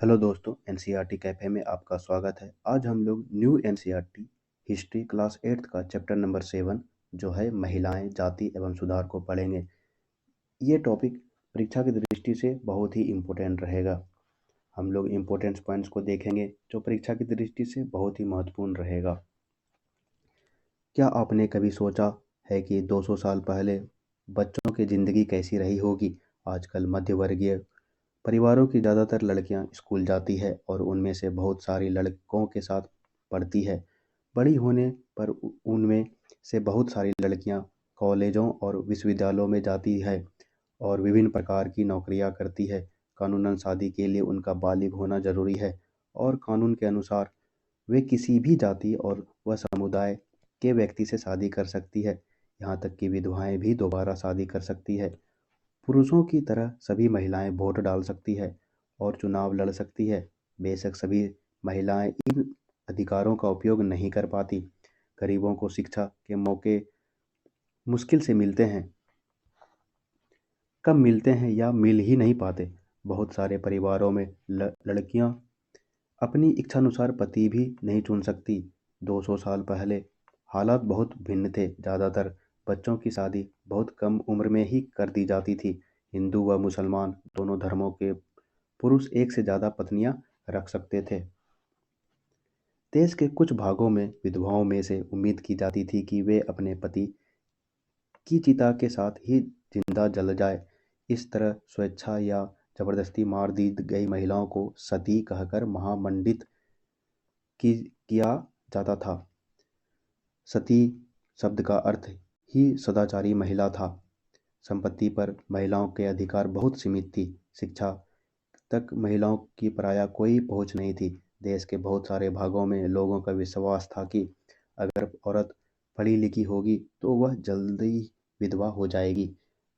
Hello दोस्तों, NCERT cafe में आपका स्वागत है। आज हम लोग न्यू एनसीईआरटी हिस्ट्री क्लास 8 का चैप्टर नंबर 7 जो है महिलाएं, जाति एवं सुधार को पढ़ेंगे। ये टॉपिक परीक्षा की दृष्टि से बहुत ही इम्पोर्टेंट रहेगा। हम लोग इम्पोर्टेंट पॉइंट्स को देखेंगे जो परीक्षा की दृष्टि से बहुत ही महत्वपूर्ण रहेगा। क्या आपने कभी सोचा है कि 200 साल पहले बच्चों की ज़िंदगी कैसी रही होगी? आजकल मध्यवर्गीय परिवारों की ज़्यादातर लड़कियां स्कूल जाती है और उनमें से बहुत सारी लड़कों के साथ पढ़ती है। बड़ी होने पर उनमें से बहुत सारी लड़कियां कॉलेजों और विश्वविद्यालयों में जाती है और विभिन्न प्रकार की नौकरियां करती है। कानूनन शादी के लिए उनका बालिग होना जरूरी है और कानून के अनुसार वे किसी भी जाति और वह समुदाय के व्यक्ति से शादी कर सकती है। यहाँ तक कि विधवाएं भी दोबारा शादी कर सकती है। पुरुषों की तरह सभी महिलाएं वोट डाल सकती है और चुनाव लड़ सकती है। बेशक सभी महिलाएं इन अधिकारों का उपयोग नहीं कर पाती। गरीबों को शिक्षा के मौके मुश्किल से मिलते हैं, कम मिलते हैं या मिल ही नहीं पाते। बहुत सारे परिवारों में लड़कियां अपनी इच्छानुसार पति भी नहीं चुन सकती। 200 साल पहले हालात बहुत भिन्न थे। ज़्यादातर बच्चों की शादी बहुत कम उम्र में ही कर दी जाती थी। हिंदू व मुसलमान दोनों धर्मों के पुरुष एक से ज़्यादा पत्नियां रख सकते थे। देश के कुछ भागों में विधवाओं में से उम्मीद की जाती थी कि वे अपने पति की चिता के साथ ही जिंदा जल जाए। इस तरह स्वेच्छा या जबरदस्ती मार दी गई महिलाओं को सती कहकर महामंडित किया जाता था। सती शब्द का अर्थ ही सदाचारी महिला था। संपत्ति पर महिलाओं के अधिकार बहुत सीमित थी। शिक्षा तक महिलाओं की प्रायः कोई पहुंच नहीं थी। देश के बहुत सारे भागों में लोगों का विश्वास था कि अगर औरत पढ़ी लिखी होगी तो वह जल्दी विधवा हो जाएगी।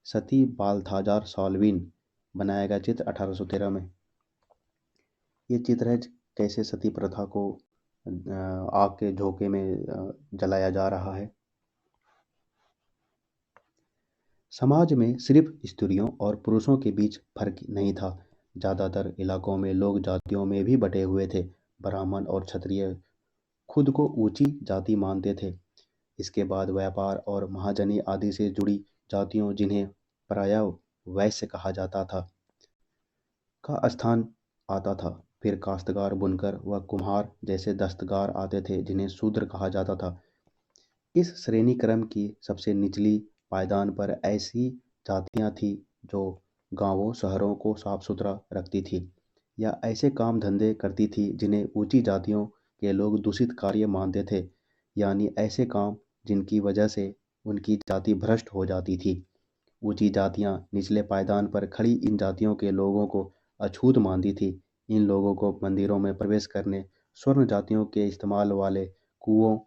सती बालथाजार सॉल्वीन बनाया गया चित्र 1813 में। ये चित्र है कैसे सती प्रथा को आग के झोंके में जलाया जा रहा है। समाज में सिर्फ स्त्रियों और पुरुषों के बीच फर्क नहीं था। ज़्यादातर इलाकों में लोग जातियों में भी बटे हुए थे। ब्राह्मण और क्षत्रिय खुद को ऊंची जाति मानते थे। इसके बाद व्यापार और महाजनी आदि से जुड़ी जातियों, जिन्हें प्रायः वैश्य कहा जाता था, का स्थान आता था। फिर काश्तकार, बुनकर व कुम्हार जैसे दस्तकार आते थे, जिन्हें शूद्र कहा जाता था। इस श्रेणी क्रम की सबसे निचली पायदान पर ऐसी जातियां थीं जो गांवों शहरों को साफ सुथरा रखती थी या ऐसे काम धंधे करती थी जिन्हें ऊंची जातियों के लोग दूषित कार्य मानते थे, यानी ऐसे काम जिनकी वजह से उनकी जाति भ्रष्ट हो जाती थी। ऊंची जातियां निचले पायदान पर खड़ी इन जातियों के लोगों को अछूत मानती थी। इन लोगों को मंदिरों में प्रवेश करने, स्वर्ण जातियों के इस्तेमाल वाले कुओं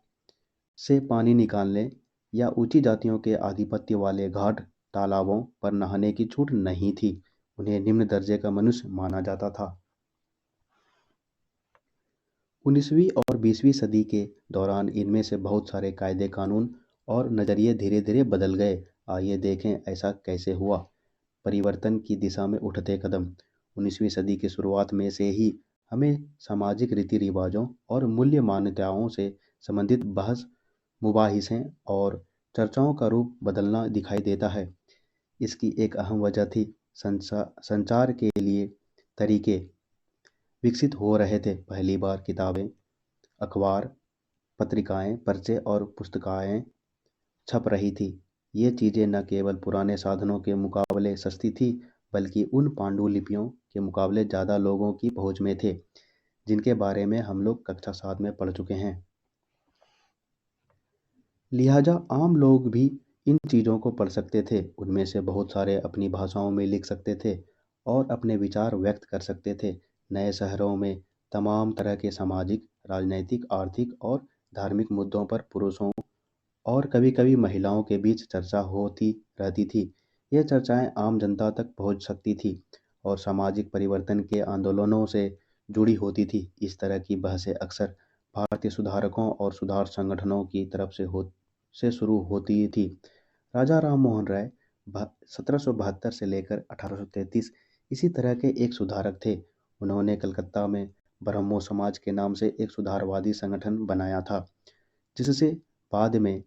से पानी निकालने या ऊंची जातियों के आधिपत्य वाले घाट तालाबों पर नहाने की छूट नहीं थी। उन्हें निम्न दर्जे का मनुष्य माना जाता था। 19वीं और 20वीं सदी के दौरान इनमें से बहुत सारे कायदे कानून और नज़रिए धीरे धीरे बदल गए। आइए देखें ऐसा कैसे हुआ। परिवर्तन की दिशा में उठते कदम। 19वीं सदी की शुरुआत में से ही हमें सामाजिक रीति रिवाजों और मूल्य मान्यताओं से संबंधित बहस, मुबाहिसें और चर्चाओं का रूप बदलना दिखाई देता है। इसकी एक अहम वजह थी संचार के लिए तरीके विकसित हो रहे थे। पहली बार किताबें, अखबार, पत्रिकाएं, पर्चे और पुस्तिकाएं छप रही थी। ये चीज़ें न केवल पुराने साधनों के मुकाबले सस्ती थी, बल्कि उन पांडुलिपियों के मुकाबले ज़्यादा लोगों की पहुंच में थे, जिनके बारे में हम लोग कक्षा 7 में पढ़ चुके हैं। लिहाजा आम लोग भी इन चीज़ों को पढ़ सकते थे। उनमें से बहुत सारे अपनी भाषाओं में लिख सकते थे और अपने विचार व्यक्त कर सकते थे। नए शहरों में तमाम तरह के सामाजिक, राजनैतिक, आर्थिक और धार्मिक मुद्दों पर पुरुषों और कभी-कभी महिलाओं के बीच चर्चा होती रहती थी। ये चर्चाएं आम जनता तक पहुंच सकती थी और सामाजिक परिवर्तन के आंदोलनों से जुड़ी होती थी। इस तरह की बहसें अक्सर भारतीय सुधारकों और सुधार संगठनों की तरफ से शुरू होती थी। राजा राम मोहन राय 1772 से लेकर 1833 इसी तरह के एक सुधारक थे। उन्होंने कलकत्ता में ब्रह्मो समाज के नाम से एक सुधारवादी संगठन बनाया था, जिससे बाद में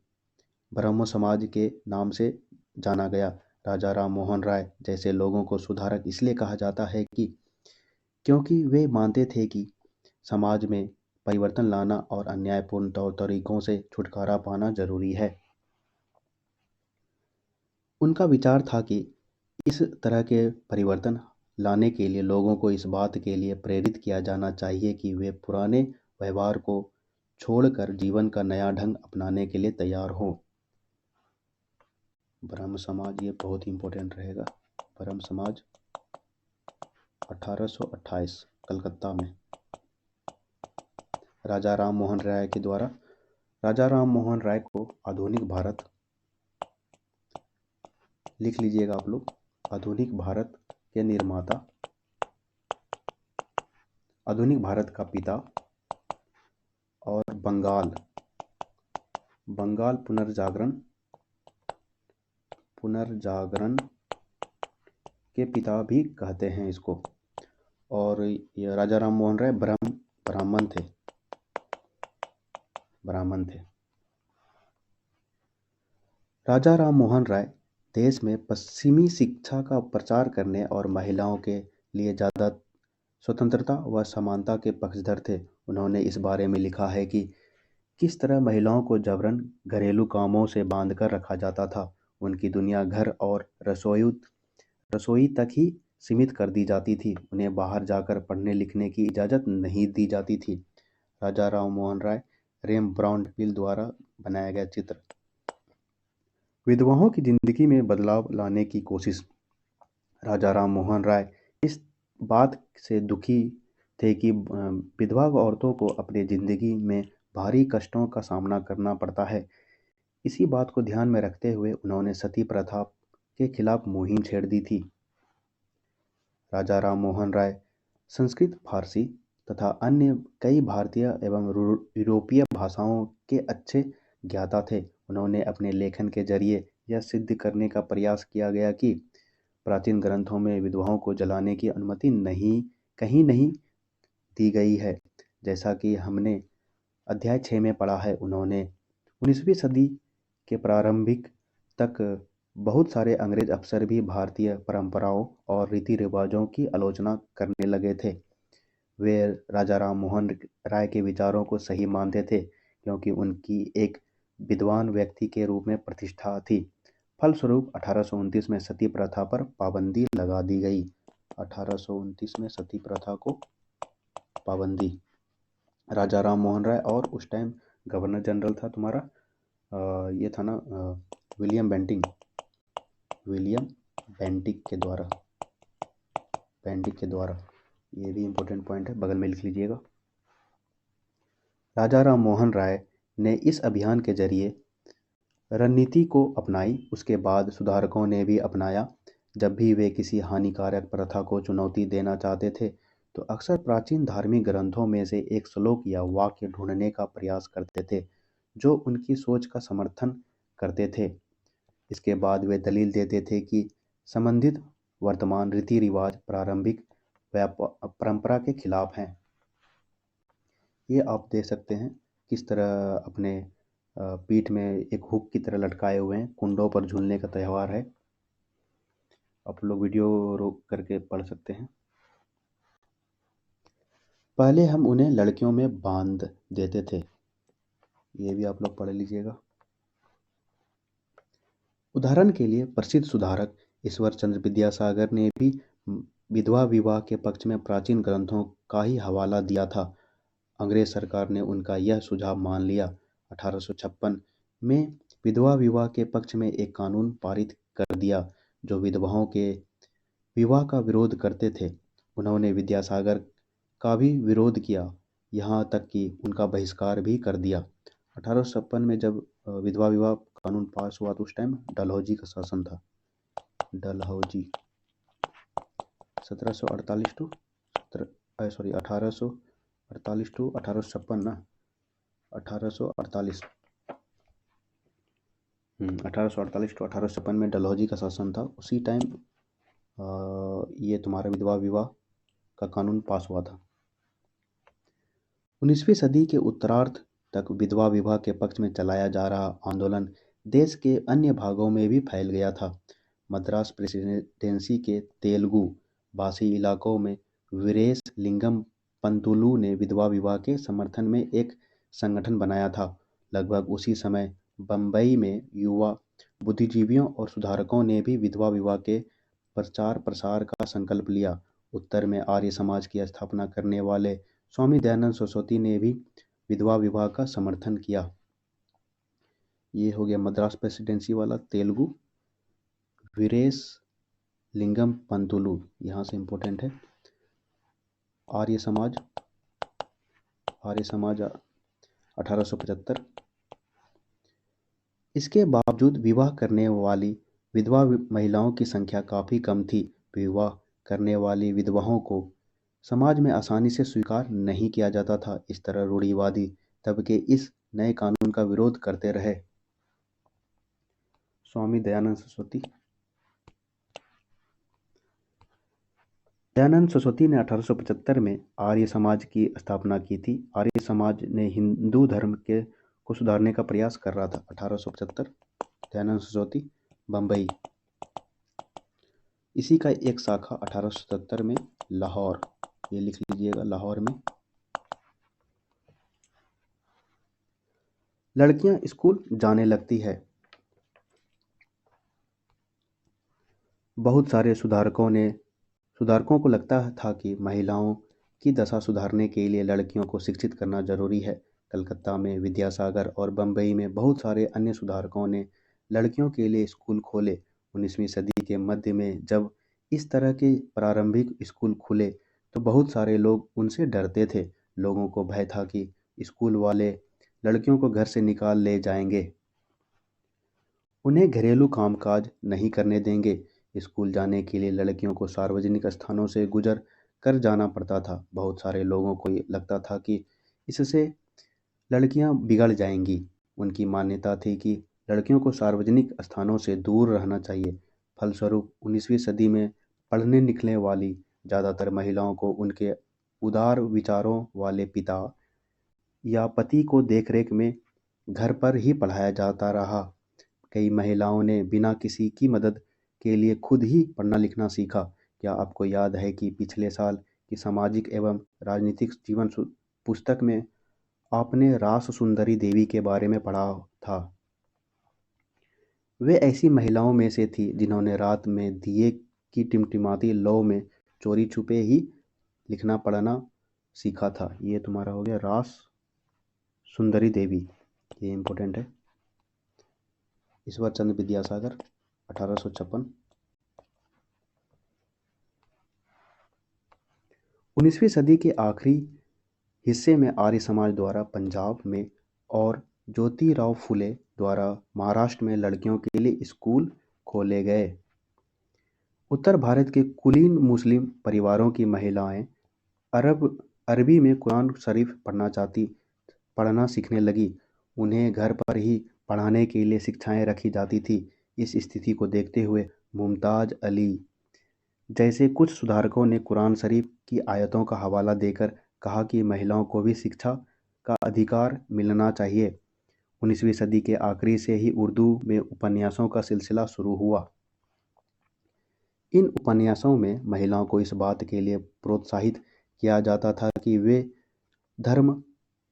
ब्रह्मो समाज के नाम से जाना गया। राजा राम मोहन राय जैसे लोगों को सुधारक इसलिए कहा जाता है कि क्योंकि वे मानते थे कि समाज में परिवर्तन लाना और अन्यायपूर्ण तौर तरीकों से छुटकारा पाना जरूरी है। उनका विचार था कि इस तरह के परिवर्तन लाने के लिए लोगों को इस बात के लिए प्रेरित किया जाना चाहिए कि वे पुराने व्यवहार को छोड़कर जीवन का नया ढंग अपनाने के लिए तैयार हों। ब्रह्म समाज ये बहुत ही इम्पोर्टेंट रहेगा। ब्रह्म समाज 1828 कलकत्ता में राजा राम मोहन राय के द्वारा। राजा राम मोहन राय को आधुनिक भारत, लिख लीजिएगा आप लोग, आधुनिक भारत के निर्माता, आधुनिक भारत का पिता और बंगाल पुनर्जागरण के पिता भी कहते हैं इसको। और ये राजा राम मोहन राय ब्राह्मण थे। राजा राम मोहन राय देश में पश्चिमी शिक्षा का प्रचार करने और महिलाओं के लिए ज़्यादा स्वतंत्रता व समानता के पक्षधर थे। उन्होंने इस बारे में लिखा है कि किस तरह महिलाओं को जबरन घरेलू कामों से बांधकर रखा जाता था। उनकी दुनिया घर और रसोई तक ही सीमित कर दी जाती थी। उन्हें बाहर जाकर पढ़ने लिखने की इजाज़त नहीं दी जाती थी। राजा राम मोहन राय रेम्ब्रांड द्वारा बनाया गया चित्र। विधवाओं की जिंदगी में बदलाव लाने की कोशिश। राजा राम मोहन राय इस बात से दुखी थे कि विधवा औरतों को अपनी जिंदगी में भारी कष्टों का सामना करना पड़ता है। इसी बात को ध्यान में रखते हुए उन्होंने सती प्रथा के खिलाफ मुहिम छेड़ दी थी। राजा राम मोहन राय संस्कृत, फारसी तथा अन्य कई भारतीय एवं यूरोपीय भाषाओं के अच्छे ज्ञाता थे। उन्होंने अपने लेखन के जरिए यह सिद्ध करने का प्रयास किया गया कि प्राचीन ग्रंथों में विधवाओं को जलाने की अनुमति कहीं नहीं दी गई है, जैसा कि हमने अध्याय 6 में पढ़ा है। उन्होंने 19वीं सदी के प्रारंभिक तक बहुत सारे अंग्रेज अफसर भी भारतीय परंपराओं और रीति रिवाजों की आलोचना करने लगे थे। वे राजा राम मोहन राय के विचारों को सही मानते थे क्योंकि उनकी एक विद्वान व्यक्ति के रूप में प्रतिष्ठा थी। फलस्वरूप 1829 में सती प्रथा पर पाबंदी लगा दी गई। 1829 में सती प्रथा को पाबंदी। राजा राम मोहन राय और उस टाइम गवर्नर जनरल था तुम्हारा ये था ना विलियम बेंटिक के द्वारा। ये भी इम्पोर्टेंट पॉइंट है, बगल में लिख लीजिएगा। राजा राम मोहन राय ने इस अभियान के जरिए रणनीति को अपनाई। उसके बाद सुधारकों ने भी अपनाया। जब भी वे किसी हानिकारक प्रथा को चुनौती देना चाहते थे तो अक्सर प्राचीन धार्मिक ग्रंथों में से एक श्लोक या वाक्य ढूंढने का प्रयास करते थे जो उनकी सोच का समर्थन करते थे। इसके बाद वे दलील देते थे कि संबंधित वर्तमान रीति रिवाज प्रारंभिक परंपरा के खिलाफ हैं। ये आप देख सकते हैं किस तरह अपने पीठ में एक हुक की तरह लटकाए हुए हैं। कुंडों पर झूलने का त्यौहार है। आप लोग वीडियो रोक करके पढ़ सकते हैं। पहले हम उन्हें लड़कियों में बांध देते थे। ये भी आप लोग पढ़ लीजिएगा। उदाहरण के लिए प्रसिद्ध सुधारक ईश्वर चंद्र विद्यासागर ने भी विधवा विवाह के पक्ष में प्राचीन ग्रंथों का ही हवाला दिया था। अंग्रेज सरकार ने उनका यह सुझाव मान लिया। 1856 में विधवा विवाह के पक्ष में एक कानून पारित कर दिया जो विधवाओं के विवाह का विरोध करते थे। उन्होंने विद्यासागर का भी विरोध किया, यहाँ तक कि उनका बहिष्कार भी कर दिया। 1856 में जब विधवा विवाह कानून पास हुआ तो उस टाइम डलहौजी का शासन था। डलहौजी 1748 टू 1848 टू 1856 ना 1848 1848 टू 1856 में डलहौजी का शासन था। उसी टाइम ये तुम्हारा विधवा विवाह का कानून पास हुआ था। 19वीं सदी के उत्तरार्ध तक विधवा विवाह के पक्ष में चलाया जा रहा आंदोलन देश के अन्य भागों में भी फैल गया था। मद्रास प्रेसिडेंसी के तेलुगु भाषी इलाकों में वीरेश लिंगम पंतुलु ने विधवा विवाह के समर्थन में एक संगठन बनाया था। लगभग उसी समय बम्बई में युवा बुद्धिजीवियों और सुधारकों ने भी विधवा विवाह के प्रचार प्रसार का संकल्प लिया। उत्तर में आर्य समाज की स्थापना करने वाले स्वामी दयानंद सरस्वती ने भी विधवा विवाह का समर्थन किया। ये हो गया मद्रास प्रेसिडेंसी वाला तेलुगु। वीरेश लिंगम पंतुलु यहाँ से इम्पोर्टेंट है। आर्य समाज 1875। इसके बावजूद विवाह करने वाली विधवा महिलाओं की संख्या काफ़ी कम थी। विवाह करने वाली विधवाओं को समाज में आसानी से स्वीकार नहीं किया जाता था। इस तरह रूढ़िवादी तबके इस नए कानून का विरोध करते रहे। स्वामी दयानंद सरस्वती ने 1875 में आर्य समाज की स्थापना की थी। आर्य समाज ने हिंदू धर्म को सुधारने का प्रयास कर रहा था। 1875 दयानंद सरस्वती बम्बई। इसी का एक शाखा 1877 में लाहौर, ये लिख लीजिएगा, लाहौर में लड़कियां स्कूल जाने लगती है। बहुत सारे सुधारकों को लगता था कि महिलाओं की दशा सुधारने के लिए लड़कियों को शिक्षित करना जरूरी है। कलकत्ता में विद्यासागर और बम्बई में बहुत सारे अन्य सुधारकों ने लड़कियों के लिए स्कूल खोले। 19वीं सदी के मध्य में जब इस तरह के प्रारंभिक स्कूल खुले तो बहुत सारे लोग उनसे डरते थे। लोगों को भय था कि स्कूल वाले लड़कियों को घर से निकाल ले जाएंगे, उन्हें घरेलू कामकाज नहीं करने देंगे। स्कूल जाने के लिए लड़कियों को सार्वजनिक स्थानों से गुजर कर जाना पड़ता था। बहुत सारे लोगों को लगता था कि इससे लड़कियां बिगड़ जाएंगी। उनकी मान्यता थी कि लड़कियों को सार्वजनिक स्थानों से दूर रहना चाहिए। फलस्वरूप 19वीं सदी में पढ़ने निकलने वाली ज़्यादातर महिलाओं को उनके उदार विचारों वाले पिता या पति को देखरेख में घर पर ही पढ़ाया जाता रहा। कई महिलाओं ने बिना किसी की मदद के लिए खुद ही पढ़ना लिखना सीखा। क्या आपको याद है कि पिछले साल की सामाजिक एवं राजनीतिक जीवन पुस्तक में आपने रास सुंदरी देवी के बारे में पढ़ा था? वे ऐसी महिलाओं में से थी जिन्होंने रात में दिए की टिमटिमाती लौ में चोरी छुपे ही लिखना पढ़ना सीखा था। ये तुम्हारा हो गया रास सुंदरी देवी, ये इम्पोर्टेंट है। ईश्वर चंद्र विद्यासागर 1856। 19वीं सदी के आखिरी हिस्से में आर्य समाज द्वारा पंजाब में और ज्योतिराव फुले द्वारा महाराष्ट्र में लड़कियों के लिए स्कूल खोले गए। उत्तर भारत के कुलीन मुस्लिम परिवारों की महिलाएं अरबी में कुरान शरीफ पढ़ना सीखने लगी। उन्हें घर पर ही पढ़ाने के लिए शिक्षाएं रखी जाती थी। इस स्थिति को देखते हुए मुमताज अली जैसे कुछ सुधारकों ने कुरान शरीफ की आयतों का हवाला देकर कहा कि महिलाओं को भी शिक्षा का अधिकार मिलना चाहिए। 19वीं सदी के आखिरी से ही उर्दू में उपन्यासों का सिलसिला शुरू हुआ। इन उपन्यासों में महिलाओं को इस बात के लिए प्रोत्साहित किया जाता था कि वे धर्म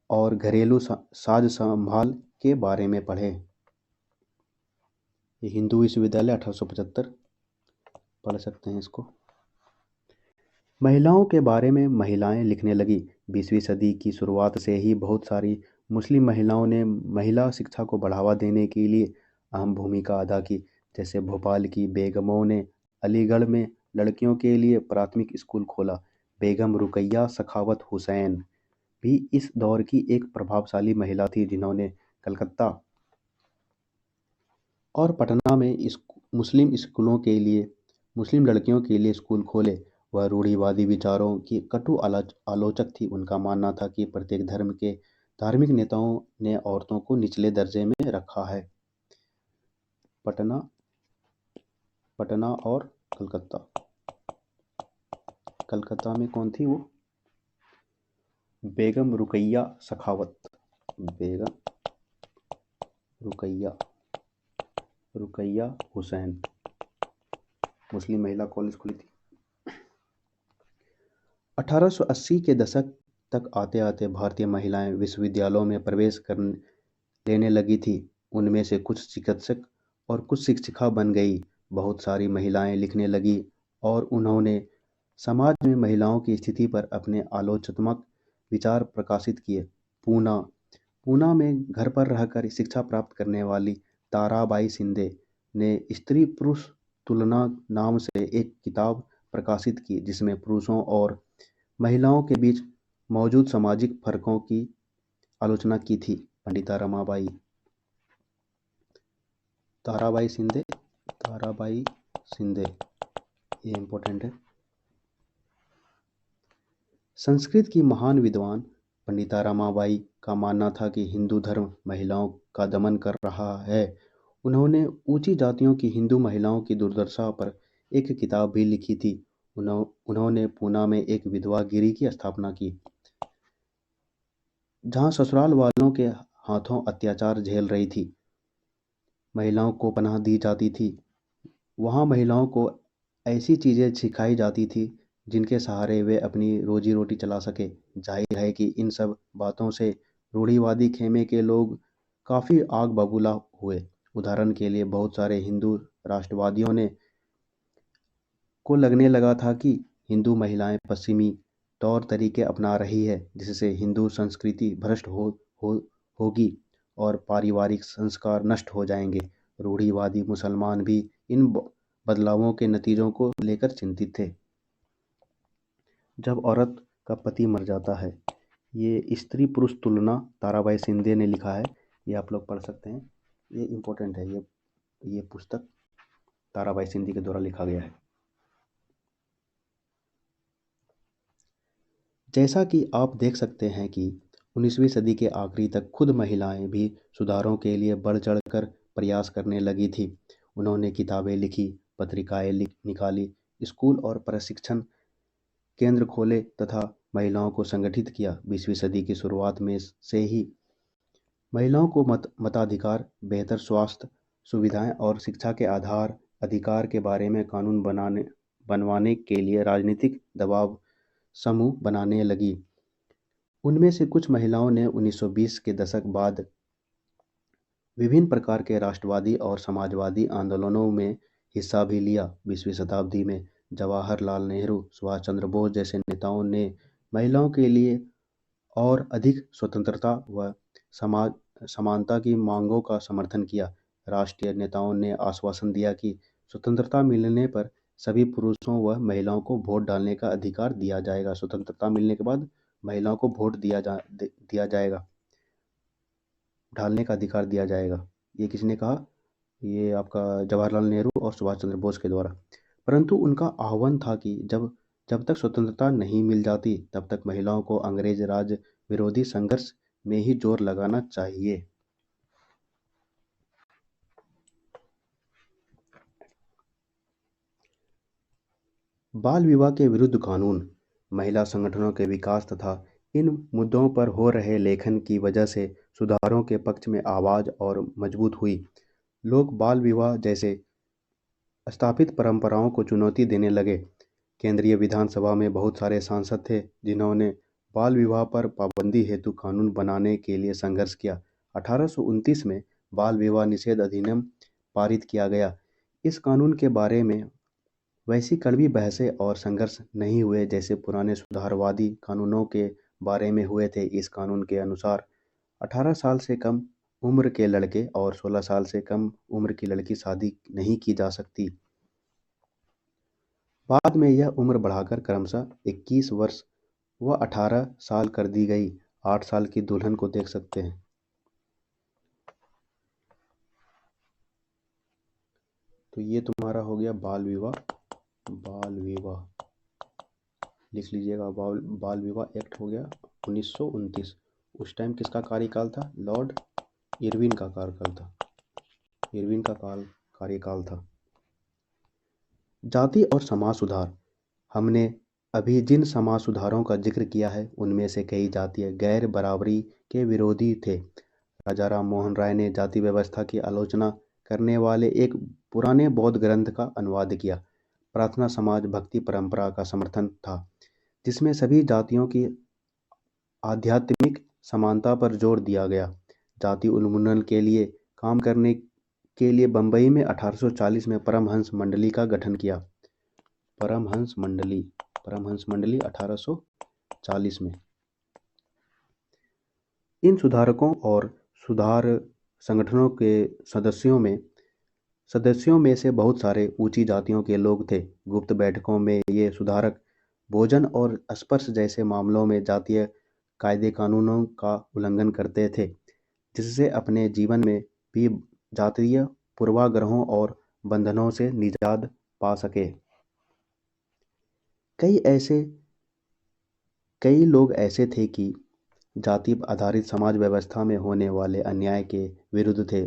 और घरेलू साज संभाल के बारे में पढ़ें। ये हिंदू विश्वविद्यालय 1875 पढ़ सकते हैं इसको। महिलाओं के बारे में महिलाएं लिखने लगी। 20वीं सदी की शुरुआत से ही बहुत सारी मुस्लिम महिलाओं ने महिला शिक्षा को बढ़ावा देने के लिए अहम भूमिका अदा की। जैसे भोपाल की बेगमों ने अलीगढ़ में लड़कियों के लिए प्राथमिक स्कूल खोला। बेगम रुकैया सखावत हुसैन भी इस दौर की एक प्रभावशाली महिला थी जिन्होंने कलकत्ता और पटना में मुस्लिम लड़कियों के लिए स्कूल खोले। वह रूढ़िवादी विचारों की कटु आलोचक थी। उनका मानना था कि प्रत्येक धर्म के धार्मिक नेताओं ने औरतों को निचले दर्जे में रखा है। पटना और कलकत्ता। कलकत्ता में कौन थी वो? बेगम रुकैया सखावत। बेगम रुकैया रुकैया हुसैन। मुस्लिम महिला कॉलेज खुली थी। 1880 के दशक तक आते आते भारतीय महिलाएं विश्वविद्यालयों में प्रवेश कर लेने लगी थी। उनमें से कुछ चिकित्सक और कुछ शिक्षिका बन गई। बहुत सारी महिलाएं लिखने लगी और उन्होंने समाज में महिलाओं की स्थिति पर अपने आलोचनात्मक विचार प्रकाशित किए। पूना पूना में घर पर रहकर शिक्षा प्राप्त करने वाली ताराबाई शिंदे ने स्त्री पुरुष तुलना नाम से एक किताब प्रकाशित की, जिसमें पुरुषों और महिलाओं के बीच मौजूद सामाजिक फर्कों की आलोचना की थी। पंडिता रमाबाई ताराबाई शिंदे ताराबाई शिंदे ये इंपॉर्टेंट है। संस्कृत की महान विद्वान पंडिता रमाबाई का मानना था कि हिंदू धर्म महिलाओं का दमन कर रहा है। उन्होंने ऊंची जातियों की हिंदू महिलाओं की दुर्दशा पर एक किताब भी लिखी थी। उन्होंने पूना में एक विधवा गिरी की स्थापना की, जहां ससुराल वालों के हाथों अत्याचार झेल रही थी महिलाओं को पनाह दी जाती थी। वहां महिलाओं को ऐसी चीज़ें सिखाई जाती थी जिनके सहारे वे अपनी रोजी रोटी चला सके। जाहिर है कि इन सब बातों से रूढ़िवादी खेमे के लोग काफ़ी आग बबूला हुए। उदाहरण के लिए बहुत सारे हिंदू राष्ट्रवादियों ने को लगने लगा था कि हिंदू महिलाएं पश्चिमी तौर तरीके अपना रही है, जिससे हिंदू संस्कृति भ्रष्ट हो होगी और पारिवारिक संस्कार नष्ट हो जाएंगे। रूढ़िवादी मुसलमान भी इन बदलावों के नतीजों को लेकर चिंतित थे। जब औरत का पति मर जाता है, ये स्त्री पुरुष तुलना ताराबाई शिंदे ने लिखा है। ये आप लोग पढ़ सकते हैं, ये इम्पोर्टेंट है। ये पुस्तक ताराबाई शिंदे के द्वारा लिखा गया है। जैसा कि आप देख सकते हैं कि 19वीं सदी के आखिरी तक खुद महिलाएं भी सुधारों के लिए बढ़ चढ़कर प्रयास करने लगी थी। उन्होंने किताबें लिखी, पत्रिकाएं निकाली, स्कूल और प्रशिक्षण केंद्र खोले तथा महिलाओं को संगठित किया। 20वीं सदी की शुरुआत में से ही महिलाओं को मताधिकार, बेहतर स्वास्थ्य सुविधाएं और शिक्षा के अधिकार के बारे में कानून बनवाने के लिए राजनीतिक दबाव समूह बनाने लगी। उनमें से कुछ महिलाओं ने 1920 के दशक बाद विभिन्न प्रकार के राष्ट्रवादी और समाजवादी आंदोलनों में हिस्सा भी लिया। 20वीं शताब्दी में जवाहरलाल नेहरू, सुभाष चंद्र बोस जैसे नेताओं ने महिलाओं के लिए और अधिक स्वतंत्रता व समानता की मांगों का समर्थन किया। राष्ट्रीय नेताओं ने आश्वासन दिया कि स्वतंत्रता मिलने पर सभी पुरुषों व महिलाओं को वोट डालने का अधिकार दिया जाएगा। स्वतंत्रता मिलने के बाद महिलाओं को वोट दिया जाएगा, डालने का अधिकार दिया जाएगा। ये किसने कहा? ये आपका जवाहरलाल नेहरू और सुभाष चंद्र बोस के द्वारा। परंतु उनका आह्वान था कि जब तक स्वतंत्रता नहीं मिल जाती, तब तक महिलाओं को अंग्रेज राज विरोधी संघर्ष में ही जोर लगाना चाहिए। बाल विवाह के विरुद्ध कानून। महिला संगठनों के विकास तथा इन मुद्दों पर हो रहे लेखन की वजह से सुधारों के पक्ष में आवाज़ और मजबूत हुई। लोग बाल विवाह जैसे स्थापित परंपराओं को चुनौती देने लगे। केंद्रीय विधानसभा में बहुत सारे सांसद थे जिन्होंने बाल विवाह पर पाबंदी हेतु कानून बनाने के लिए संघर्ष किया। 1829 में बाल विवाह निषेध अधिनियम पारित किया गया। इस कानून के बारे में वैसी कड़वी बहसें और संघर्ष नहीं हुए जैसे पुराने सुधारवादी कानूनों के बारे में हुए थे। इस कानून के अनुसार 18 साल से कम उम्र के लड़के और 16 साल से कम उम्र की लड़की शादी नहीं की जा सकती। बाद में यह उम्र बढ़ाकर क्रमशः 21 वर्ष व 18 साल कर दी गई। 8 साल की दुल्हन को देख सकते हैं। तो ये तुम्हारा हो गया बाल विवाह। बाल विवाह लिख लीजिएगा। बाल विवाह एक्ट हो गया 1929। उस टाइम किसका कार्यकाल था? लॉर्ड इरविन का कार्यकाल था। इरविन का कार्यकाल था। जाति और समाज सुधार। हमने अभी जिन समाज सुधारों का जिक्र किया है उनमें से कई जातीय गैर बराबरी के विरोधी थे। राजा राम मोहन राय ने जाति व्यवस्था की आलोचना करने वाले एक पुराने बौद्ध ग्रंथ का अनुवाद किया। प्रार्थना समाज भक्ति परंपरा का समर्थन था, जिसमें सभी जातियों की आध्यात्मिक समानता पर जोर दिया गया। जाति उन्मूलन के लिए काम करने के लिए बंबई में 1840 में परमहंस मंडली का गठन किया। परमहंस मंडली 1840 में। इन सुधारकों और सुधार संगठनों के सदस्यों में से बहुत सारे ऊंची जातियों के लोग थे। गुप्त बैठकों में ये सुधारक भोजन और स्पर्श जैसे मामलों में जातीय कायदे कानूनों का उल्लंघन करते थे, जिससे अपने जीवन में भी जातीय पूर्वाग्रहों और बंधनों से निजात पा सके। कई लोग ऐसे थे कि जाति आधारित समाज व्यवस्था में होने वाले अन्याय के विरुद्ध थे।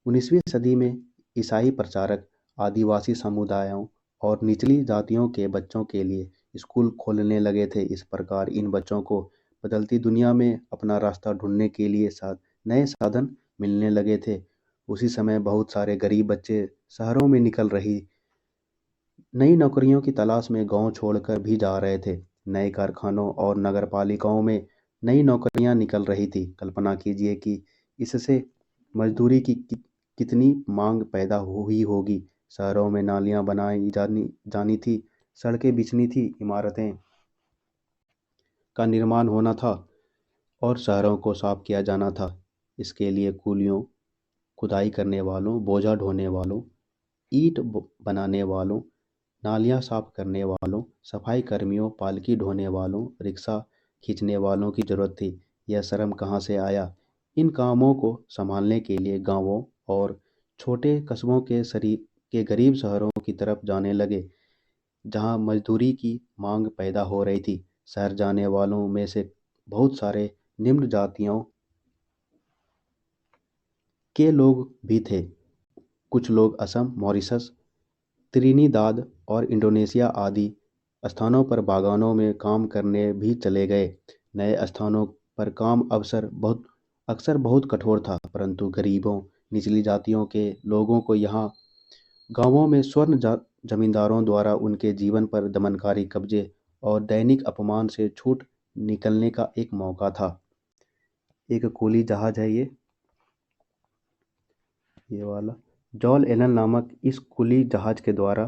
19वीं सदी में ईसाई प्रचारक आदिवासी समुदायों और निचली जातियों के बच्चों के लिए स्कूल खोलने लगे थे। इस प्रकार इन बच्चों को बदलती दुनिया में अपना रास्ता ढूंढने के लिए नए साधन मिलने लगे थे। उसी समय बहुत सारे गरीब बच्चे शहरों में निकल रही नई नौकरियों की तलाश में गांव छोड़कर भी जा रहे थे। नए कारखानों और नगरपालिकाओं में नई नौकरियां निकल रही थी। कल्पना कीजिए कि इससे मजदूरी की कितनी मांग पैदा हुई होगी। शहरों में नालियां बनाई जानी थी, सड़कें बिछनी थी, इमारतें का निर्माण होना था और शहरों को साफ किया जाना था। इसके लिए कूलियों, खुदाई करने वालों, बोझा ढोने वालों, ईंट बनाने वालों, नालियां साफ करने वालों, सफाई कर्मियों, पालकी ढोने वालों, रिक्शा खींचने वालों की जरूरत थी। यह श्रम कहाँ से आया? इन कामों को संभालने के लिए गांवों और छोटे कस्बों के गरीब शहरों की तरफ जाने लगे, जहां मजदूरी की मांग पैदा हो रही थी। शहर जाने वालों में से बहुत सारे निम्न जातियों के लोग भी थे। कुछ लोग असम, मॉरिशस, त्रिनिदाद और इंडोनेशिया आदि स्थानों पर बागानों में काम करने भी चले गए। नए स्थानों पर काम अक्सर बहुत कठोर था, परंतु गरीबों, निचली जातियों के लोगों को यहाँ गांवों में जमींदारों द्वारा उनके जीवन पर दमनकारी कब्जे और दैनिक अपमान से छूट निकलने का एक मौका था। एक कूली जहाज है ये वाला। जॉन एलन नामक इस कुली जहाज के द्वारा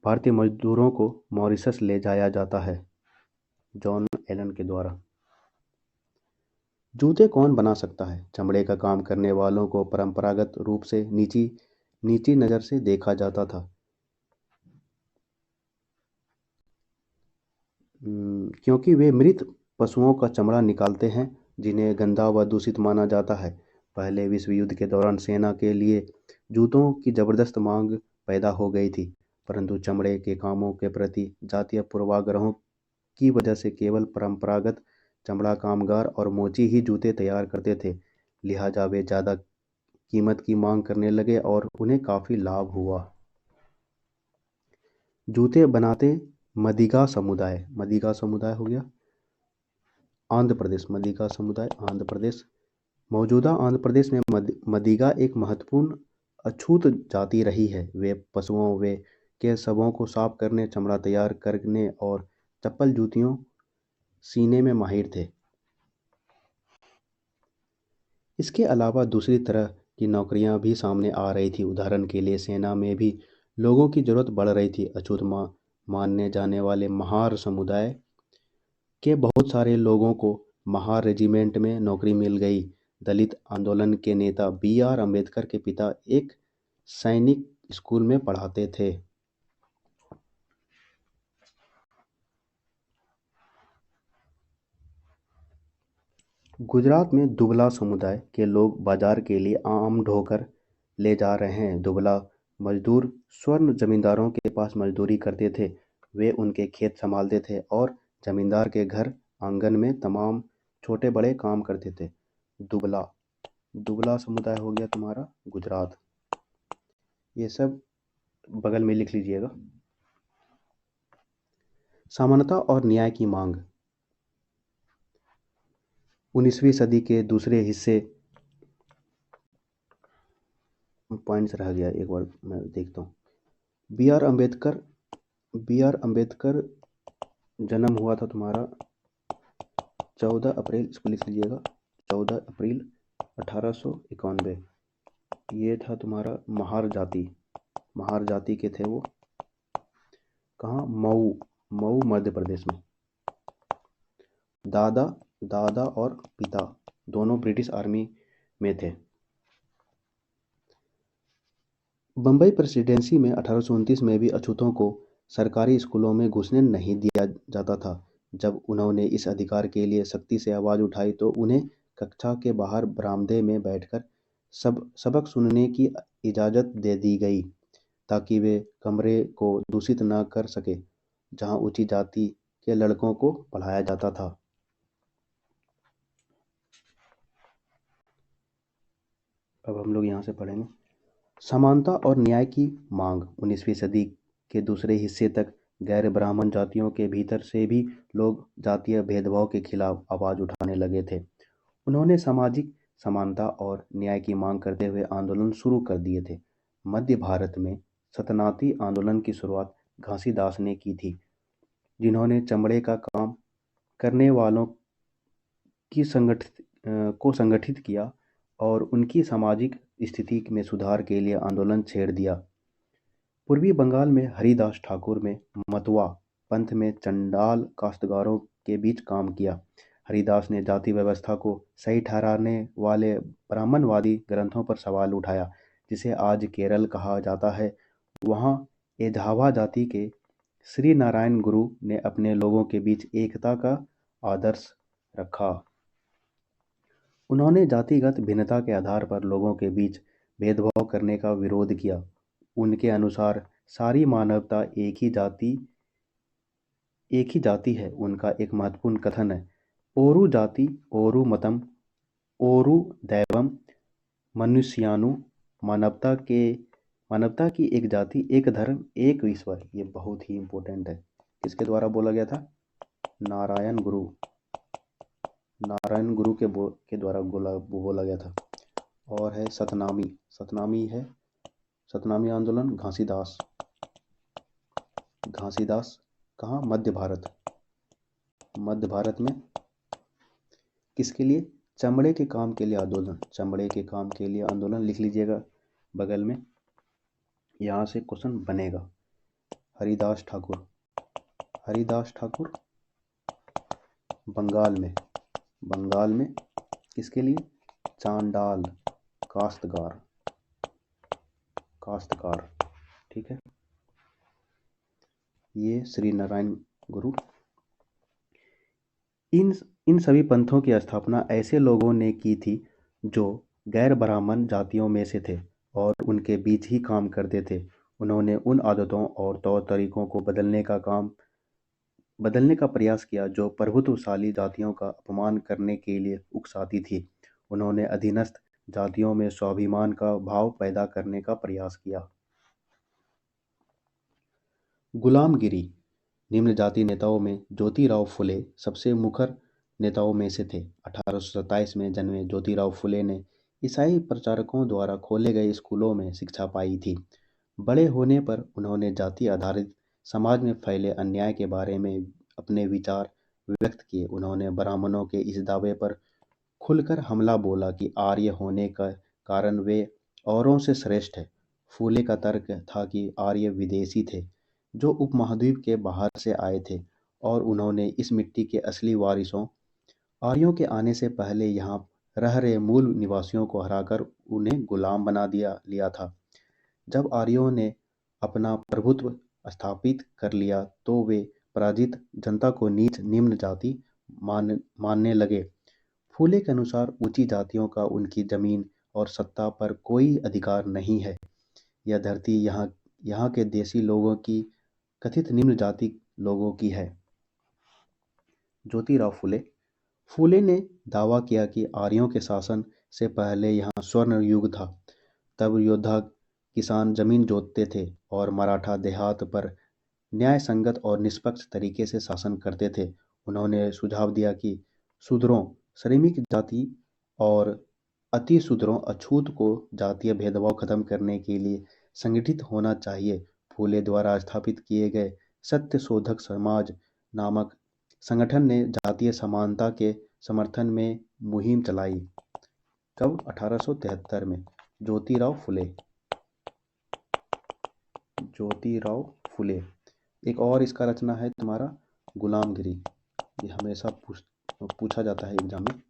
भारतीय मजदूरों को मॉरिशस ले जाया जाता है। जॉन एलन के द्वारा। जूते कौन बना सकता है? चमड़े का काम करने वालों को परंपरागत रूप से नीची नज़र से देखा जाता था, क्योंकि वे मृत पशुओं का चमड़ा निकालते हैं, जिन्हें गंदा व दूषित माना जाता है। पहले विश्व युद्ध के दौरान सेना के लिए जूतों की जबरदस्त मांग पैदा हो गई थी, परंतु चमड़े के कामों के प्रति जातीय पूर्वाग्रहों की वजह से केवल परंपरागत चमड़ा कामगार और मोची ही जूते तैयार करते थे। लिहाजा वे ज़्यादा कीमत की मांग करने लगे और उन्हें काफ़ी लाभ हुआ। जूते बनाते मदिगा समुदाय हो गया आंध्र प्रदेश। मदिगा समुदाय आंध्र प्रदेश। मौजूदा आंध्र प्रदेश में मदिगा एक महत्वपूर्ण अछूत जाति रही है। वे पशुओं वे के शवों को साफ करने, चमड़ा तैयार करने और चप्पल जूतियों सीने में माहिर थे। इसके अलावा दूसरी तरह की नौकरियां भी सामने आ रही थी। उदाहरण के लिए सेना में भी लोगों की जरूरत बढ़ रही थी। अछूत मानने जाने वाले महार समुदाय के बहुत सारे लोगों को महार रेजिमेंट में नौकरी मिल गई। दलित आंदोलन के नेता बी.आर. अम्बेडकर के पिता एक सैनिक स्कूल में पढ़ाते थे। गुजरात में दुबला समुदाय के लोग बाजार के लिए आम ढोकर ले जा रहे हैं। दुबला मजदूर स्वर्ण जमींदारों के पास मजदूरी करते थे। वे उनके खेत संभालते थे और जमींदार के घर आंगन में तमाम छोटे बड़े काम करते थे। दुबला समुदाय हो गया तुम्हारा गुजरात। ये सब बगल में लिख लीजिएगा। समानता और न्याय की मांग। 19वीं सदी के दूसरे हिस्से पॉइंट्स रह गया, एक बार मैं देखता हूँ। बी आर अम्बेडकर जन्म हुआ था तुम्हारा 14 अप्रैल, इसको लिख लीजिएगा, 14 अप्रैल 1891। ये था तुम्हारा महार जाति के थे वो। कहाँ? मऊ मध्य प्रदेश में। दादा और पिता दोनों ब्रिटिश आर्मी में थे। बम्बई प्रेसिडेंसी में 1829 में भी अछूतों को सरकारी स्कूलों में घुसने नहीं दिया जाता था। जब उन्होंने इस अधिकार के लिए सख्ती से आवाज़ उठाई तो उन्हें कक्षा के बाहर बरामदे में बैठकर सबक सुनने की इजाज़त दे दी गई, ताकि वे कमरे को दूषित न कर सके जहां ऊंची जाति के लड़कों को पढ़ाया जाता था। अब हम लोग यहाँ से पढ़ेंगे समानता और न्याय की मांग। 19वीं सदी के दूसरे हिस्से तक गैर ब्राह्मण जातियों के भीतर से भी लोग जातीय भेदभाव के खिलाफ आवाज़ उठाने लगे थे। उन्होंने सामाजिक समानता और न्याय की मांग करते हुए आंदोलन शुरू कर दिए थे। मध्य भारत में सतनाती आंदोलन की शुरुआत घासीदास ने की थी, जिन्होंने चमड़े का काम करने वालों की संगठित किया और उनकी सामाजिक स्थिति में सुधार के लिए आंदोलन छेड़ दिया। पूर्वी बंगाल में हरिदास ठाकुर में मतुआ पंथ में चंडाल काश्तकारों के बीच काम किया। हरिदास ने जाति व्यवस्था को सही ठहराने वाले ब्राह्मणवादी ग्रंथों पर सवाल उठाया, जिसे आज केरल कहा जाता है। वहाँ एझावा जाति के श्री नारायण गुरु ने अपने लोगों के बीच एकता का आदर्श रखा। उन्होंने जातिगत भिन्नता के आधार पर लोगों के बीच भेदभाव करने का विरोध किया। उनके अनुसार सारी मानवता एक ही जाति है। उनका एक महत्वपूर्ण कथन है, ओरु जाति ओरु मतम ओरु दैवम मनुष्यानु। मानवता की एक जाति, एक धर्म, एक ईश्वर। ये बहुत ही इम्पोर्टेंट है। किसके द्वारा बोला गया था? नारायण गुरु के द्वारा बोला गया था। और है सतनामी आंदोलन घासीदास कहाँ? मध्य भारत में। किसके लिए? चमड़े के काम के लिए आंदोलन लिख लीजिएगा बगल में, यहाँ से क्वेश्चन बनेगा। हरिदास ठाकुर बंगाल में किसके लिए? चांडाल काश्तकार। ठीक है, ये श्री नारायण गुरु। इन सभी पंथों की स्थापना ऐसे लोगों ने की थी जो गैर ब्राह्मण जातियों में से थे और उनके बीच ही काम करते थे। उन्होंने उन आदतों और तौर तरीकों को बदलने का प्रयास किया जो प्रभुत्वशाली जातियों का अपमान करने के लिए उकसाती थी। उन्होंने अधीनस्थ जातियों में स्वाभिमान का भाव पैदा करने का प्रयास किया। गुलामगिरी। निम्न जाति नेताओं में ज्योतिराव फुले सबसे मुखर नेताओं में से थे। 1827 में जन्मे ज्योतिराव फुले ने ईसाई प्रचारकों द्वारा खोले गए स्कूलों में शिक्षा पाई थी। बड़े होने पर उन्होंने जाति आधारित समाज में फैले अन्याय के बारे में अपने विचार व्यक्त किए। उन्होंने ब्राह्मणों के इस दावे पर खुलकर हमला बोला कि आर्य होने का कारण वे औरों से श्रेष्ठ है। फूले का तर्क था कि आर्य विदेशी थे जो उपमहाद्वीप के बाहर से आए थे और उन्होंने इस मिट्टी के असली वारिसों आर्यों के आने से पहले यहाँ रह रहे मूल निवासियों को हराकर उन्हें गुलाम बना लिया था। जब आर्यों ने अपना प्रभुत्व स्थापित कर लिया तो वे पराजित जनता को नीच निम्न जाति मानने लगे। फूले के अनुसार ऊंची जातियों का उनकी जमीन और सत्ता पर कोई अधिकार नहीं है। यह धरती यहाँ के देसी लोगों की कथित निम्न जाति लोगों की है। ज्योतिराव फूले ने दावा किया कि आर्यों के शासन से पहले यहाँ स्वर्ण युग था। तब योद्धा किसान जमीन जोतते थे और मराठा देहात पर न्याय संगत और निष्पक्ष तरीके से शासन करते थे। उन्होंने सुझाव दिया कि शूद्रों, श्रमिक जाति और अति शूद्रों अछूत को जातीय भेदभाव खत्म करने के लिए संगठित होना चाहिए। फूले द्वारा स्थापित किए गए सत्य शोधक समाज नामक संगठन ने जातीय समानता के समर्थन में मुहिम चलाई। कब? 1873 में। ज्योतिराव फुले। ज्योतिराव फुले। एक और इसका रचना है तुम्हारा गुलामगिरी। ये हमेशा पूछा जाता है एग्जाम में,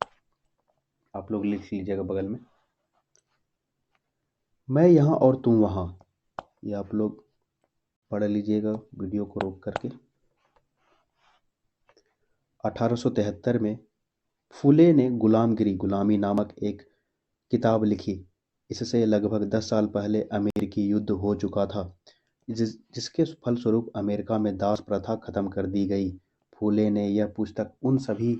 आप लोग लिख लीजिएगा बगल में। मैं यहाँ और तुम वहाँ, ये आप लोग पढ़ लीजिएगा वीडियो को रोक करके। 1873 में फुले ने गुलामगिरी गुलामी नामक एक किताब लिखी। इससे लगभग 10 साल पहले अमेरिकी युद्ध हो चुका था, जिसके फलस्वरूप अमेरिका में दास प्रथा खत्म कर दी गई। फुले ने यह पुस्तक उन सभी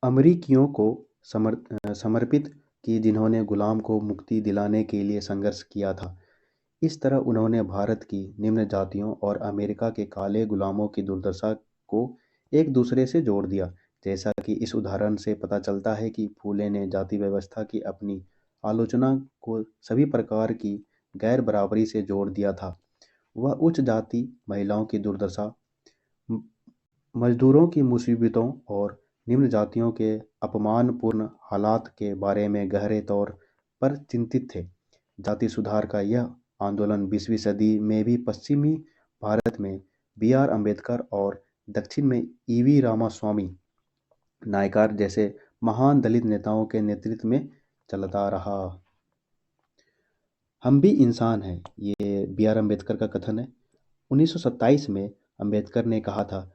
अमरीकियों को समर्पित की जिन्होंने गुलाम को मुक्ति दिलाने के लिए संघर्ष किया था। इस तरह उन्होंने भारत की निम्न जातियों और अमेरिका के काले गुलामों की दुर्दशा को एक दूसरे से जोड़ दिया। जैसा कि इस उदाहरण से पता चलता है कि फूले ने जाति व्यवस्था की अपनी आलोचना को सभी प्रकार की गैर बराबरी से जोड़ दिया था। वह उच्च जाति महिलाओं की दुर्दशा, मजदूरों की मुसीबतों और निम्न जातियों के अपमानपूर्ण हालात के बारे में गहरे तौर पर चिंतित थे। जाति सुधार का यह आंदोलन 20वीं सदी में भी पश्चिमी भारत में B.R. अम्बेडकर और दक्षिण में E.V. रामास्वामी नायकर जैसे महान दलित नेताओं के नेतृत्व में चलता रहा। हम भी इंसान हैं, ये B.R. अम्बेडकर का कथन है। 1927 में अम्बेडकर ने कहा था,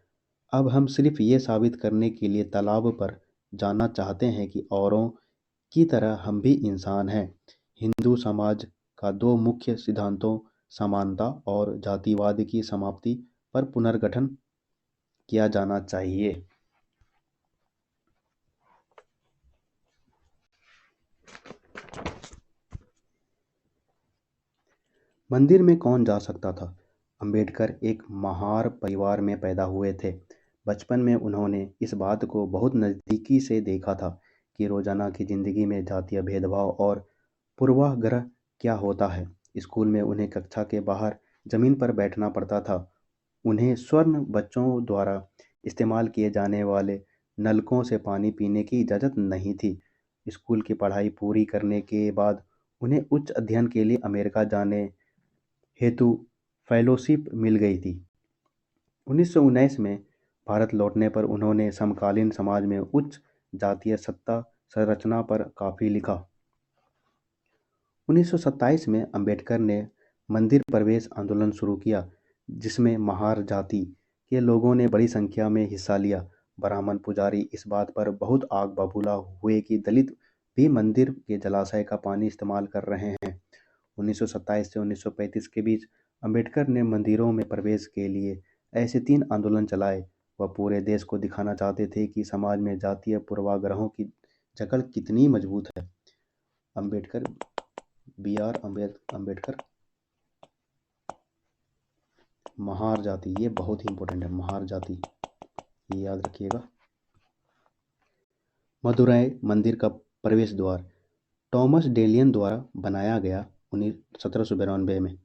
अब हम सिर्फ ये साबित करने के लिए तालाब पर जाना चाहते हैं कि औरों की तरह हम भी इंसान हैं। हिंदू समाज का दो मुख्य सिद्धांतों समानता और जातिवाद की समाप्ति पर पुनर्गठन किया जाना चाहिए। मंदिर में कौन जा सकता था? अम्बेडकर एक महार परिवार में पैदा हुए थे। बचपन में उन्होंने इस बात को बहुत नज़दीकी से देखा था कि रोज़ाना की ज़िंदगी में जातीय भेदभाव और पूर्वाग्रह क्या होता है। स्कूल में उन्हें कक्षा के बाहर ज़मीन पर बैठना पड़ता था। उन्हें स्वर्ण बच्चों द्वारा इस्तेमाल किए जाने वाले नलकों से पानी पीने की इजाज़त नहीं थी। स्कूल की पढ़ाई पूरी करने के बाद उन्हें उच्च अध्ययन के लिए अमेरिका जाने हेतु फेलोशिप मिल गई थी। 1919 में भारत लौटने पर उन्होंने समकालीन समाज में उच्च जातीय सत्ता संरचना पर काफ़ी लिखा। 1927 में अम्बेडकर ने मंदिर प्रवेश आंदोलन शुरू किया, जिसमें महार जाति के लोगों ने बड़ी संख्या में हिस्सा लिया। ब्राह्मण पुजारी इस बात पर बहुत आग बबूला हुए कि दलित भी मंदिर के जलाशय का पानी इस्तेमाल कर रहे हैं। 1927 से 1935 के बीच अम्बेडकर ने मंदिरों में प्रवेश के लिए ऐसे 3 आंदोलन चलाए। वह पूरे देश को दिखाना चाहते थे कि समाज में जातीय पूर्वाग्रहों की जकड़ कितनी मजबूत है। अम्बेडकर, B.R. अम्बेडकर। महार जाति, ये बहुत ही इंपॉर्टेंट है, महार जाति, ये याद रखिएगा। मदुरै मंदिर का प्रवेश द्वार टॉमस डेलियन द्वारा बनाया गया 1792 में।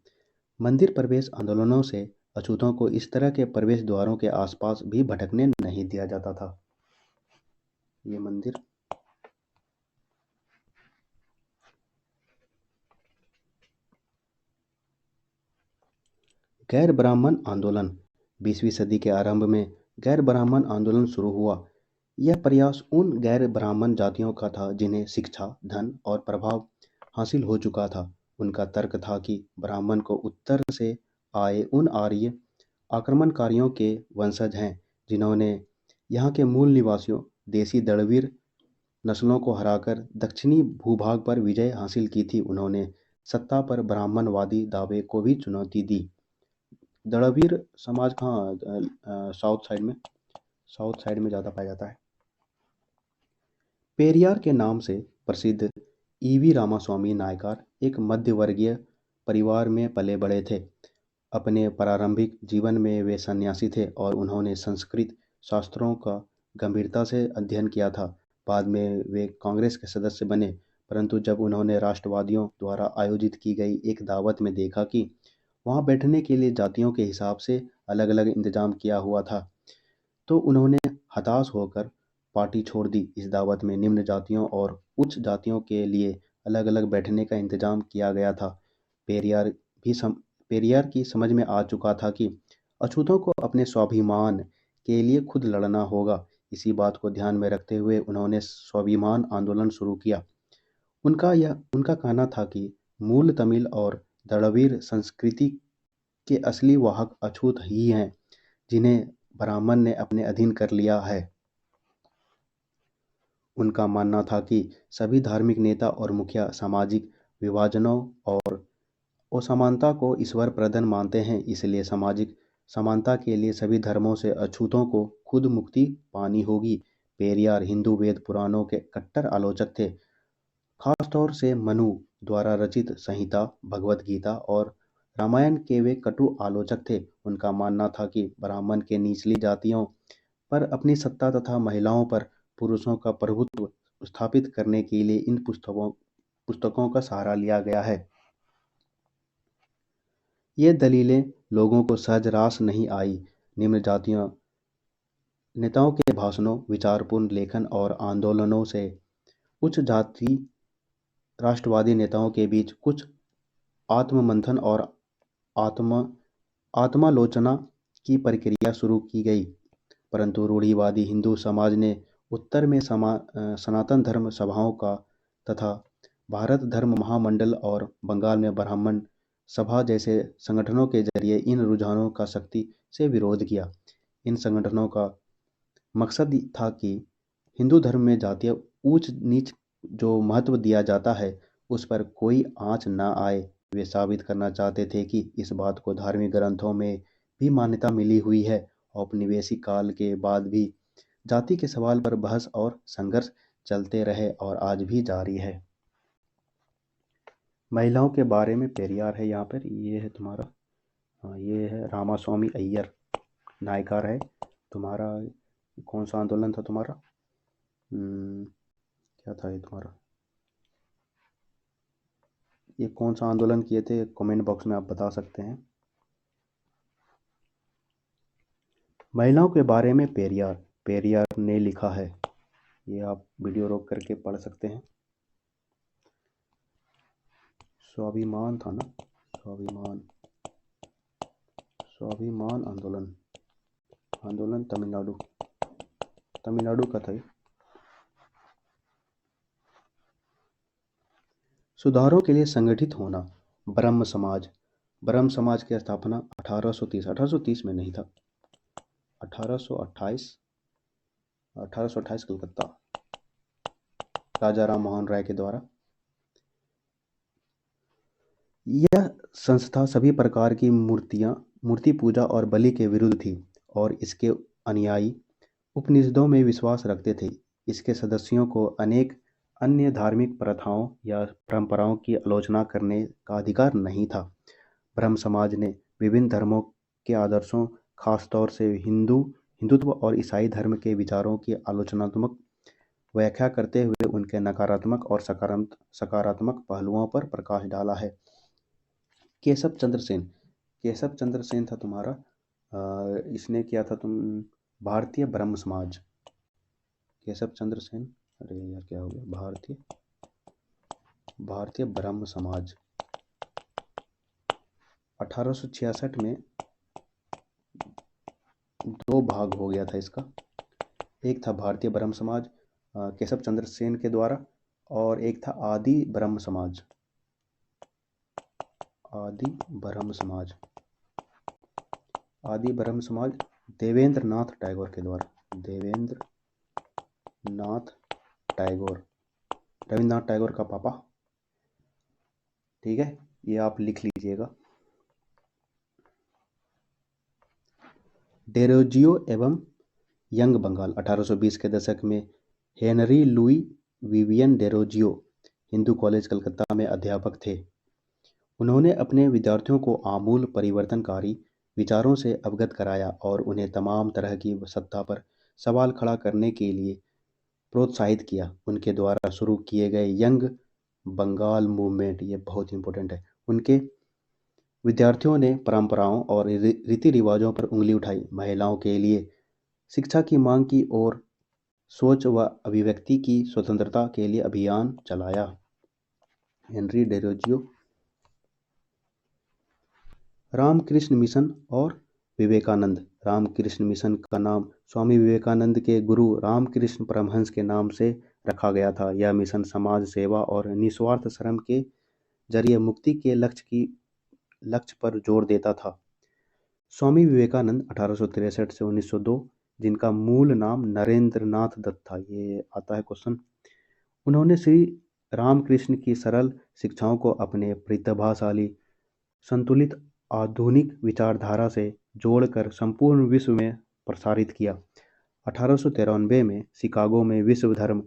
मंदिर प्रवेश आंदोलनों से अछूतों को इस तरह के प्रवेश द्वारों के आसपास भी भटकने नहीं दिया जाता था। ये मंदिर गैर ब्राह्मण आंदोलन 20वीं सदी के आरंभ में गैर ब्राह्मण आंदोलन शुरू हुआ। यह प्रयास उन गैर ब्राह्मण जातियों का था जिन्हें शिक्षा, धन और प्रभाव हासिल हो चुका था। उनका तर्क था कि ब्राह्मण को उत्तर से आए उन आर्य आक्रमणकारियों के वंशज हैं, जिन्होंने यहाँ के मूल निवासियों, देसी दड़वीर नस्लों को हराकर दक्षिणी भूभाग पर विजय हासिल की थी। उन्होंने सत्ता पर ब्राह्मणवादी दावे को भी चुनौती दी। दड़वीर समाज कहाँ? साउथ साइड में ज़्यादा पाया जाता है। पेरियार के नाम से प्रसिद्ध E.V. रामास्वामी नायकर एक मध्यवर्गीय परिवार में पले बड़े थे। अपने प्रारंभिक जीवन में वे सन्यासी थे और उन्होंने संस्कृत शास्त्रों का गंभीरता से अध्ययन किया था। बाद में वे कांग्रेस के सदस्य बने, परंतु जब उन्होंने राष्ट्रवादियों द्वारा आयोजित की गई एक दावत में देखा कि वहां बैठने के लिए जातियों के हिसाब से अलग-अलग इंतजाम किया हुआ था, तो उन्होंने हताश होकर पार्टी छोड़ दी। इस दावत में निम्न जातियों और उच्च जातियों के लिए अलग-अलग बैठने का इंतजाम किया गया था। पेरियार भी सम पेरियार की समझ में आ चुका था कि अछूतों को अपने स्वाभिमान के लिए खुद लड़ना होगा। इसी बात को ध्यान में रखते हुए उन्होंने स्वाभिमान आंदोलन शुरू किया। उनका कहना था कि मूल तमिल और द्रविड़ संस्कृति के असली वाहक अछूत ही हैं, जिन्हें ब्राह्मण ने अपने अधीन कर लिया है। उनका मानना था कि सभी धार्मिक नेता और मुखिया सामाजिक विभाजनों और असमानता को ईश्वर प्रदत्त मानते हैं, इसलिए सामाजिक समानता के लिए सभी धर्मों से अछूतों को खुद मुक्ति पानी होगी। पेरियार हिंदू वेद पुराणों के कट्टर आलोचक थे, खासतौर से मनु द्वारा रचित संहिता, भगवद गीता और रामायण के वे कटु आलोचक थे। उनका मानना था कि ब्राह्मण के निचली जातियों पर अपनी सत्ता तथा महिलाओं पर पुरुषों का प्रभुत्व स्थापित करने के लिए इन पुस्तकों का सहारा लिया गया है। ये दलीलें लोगों को सहज रास नहीं आई। निम्न जातियों नेताओं के भाषणों, विचारपूर्ण लेखन और आंदोलनों से उच्च जाति राष्ट्रवादी नेताओं के बीच कुछ आत्ममंथन और आत्म आत्मालोचना की प्रक्रिया शुरू की गई, परंतु रूढ़िवादी हिंदू समाज ने उत्तर में सनातन धर्म सभाओं का तथा भारत धर्म महामंडल और बंगाल में ब्राह्मण सभा जैसे संगठनों के जरिए इन रुझानों का सख्ती से विरोध किया। इन संगठनों का मकसद था कि हिंदू धर्म में जातीय ऊंच नीच जो महत्व दिया जाता है, उस पर कोई आंच न आए। वे साबित करना चाहते थे कि इस बात को धार्मिक ग्रंथों में भी मान्यता मिली हुई है। औपनिवेशिक काल के बाद भी जाति के सवाल पर बहस और संघर्ष चलते रहे और आज भी जारी है। महिलाओं के बारे में पेरियार है यहाँ पर, ये है तुम्हारा, हाँ ये है रामास्वामी अय्यर नायकार है तुम्हारा। कौन सा आंदोलन था तुम्हारा? क्या था ये तुम्हारा? ये कौन सा आंदोलन किए थे? कमेंट बॉक्स में आप बता सकते हैं। महिलाओं के बारे में पेरियार ने लिखा है, ये आप वीडियो रोक करके पढ़ सकते हैं। स्वाभिमान था ना, स्वाभिमान आंदोलन तमिलनाडु का था। सुधारों के लिए संगठित होना। ब्रह्म समाज की स्थापना 1830 में नहीं था, 1828 कलकत्ता, राजा राम मोहन राय के द्वारा। यह संस्था सभी प्रकार की मूर्ति पूजा और बलि के विरुद्ध थी और इसके अनुयायी उपनिषदों में विश्वास रखते थे। इसके सदस्यों को अनेक अन्य धार्मिक प्रथाओं या परंपराओं की आलोचना करने का अधिकार नहीं था। ब्रह्म समाज ने विभिन्न धर्मों के आदर्शों, खासतौर से हिंदुत्व और ईसाई धर्म के विचारों की आलोचनात्मक व्याख्या करते हुए उनके नकारात्मक और सकारात्मक पहलुओं पर प्रकाश डाला है। केशव चंद्र सेन था तुम्हारा, इसने किया था भारतीय ब्रह्म समाज। केशव चंद्र सेन, अरे यार क्या हो गया, भारतीय ब्रह्म समाज 1866 में 2 भाग हो गया था इसका। एक था भारतीय ब्रह्म समाज केशव चंद्र सेन के द्वारा, और एक था आदि ब्रह्म समाज देवेंद्र नाथ टैगोर के द्वारा। रविन्द्रनाथ टैगोर का पापा, ठीक है, ये आप लिख लीजिएगा। डेरोजियो एवं यंग बंगाल 1820 के दशक में Henry Louis Vivian Derozio Hindu college Calcutta में अध्यापक थे। उन्होंने अपने विद्यार्थियों को आमूल परिवर्तनकारी विचारों से अवगत कराया और उन्हें तमाम तरह की सत्ता पर सवाल खड़ा करने के लिए प्रोत्साहित किया। उनके द्वारा शुरू किए गए यंग बंगाल मूवमेंट, ये बहुत इंपॉर्टेंट है। उनके विद्यार्थियों ने परंपराओं और रीति रिवाजों पर उंगली उठाई, महिलाओं के लिए शिक्षा की मांग की और सोच व अभिव्यक्ति की स्वतंत्रता के लिए अभियान चलाया। Henry Derozio. रामकृष्ण मिशन और विवेकानंद। रामकृष्ण मिशन का नाम स्वामी विवेकानंद के गुरु रामकृष्ण परमहंस के नाम से रखा गया था। यह मिशन समाज सेवा और निस्वार्थ श्रम के जरिए मुक्ति के लक्ष्य पर जोर देता था। स्वामी विवेकानंद 1863 से 1902, जिनका मूल नाम नरेंद्रनाथ दत्त था, ये आता है क्वेश्चन। उन्होंने श्री रामकृष्ण की सरल शिक्षाओं को अपने प्रतिभाशाली संतुलित आधुनिक विचारधारा से जोड़कर संपूर्ण विश्व में प्रसारित किया। 1893 में शिकागो में विश्व धर्म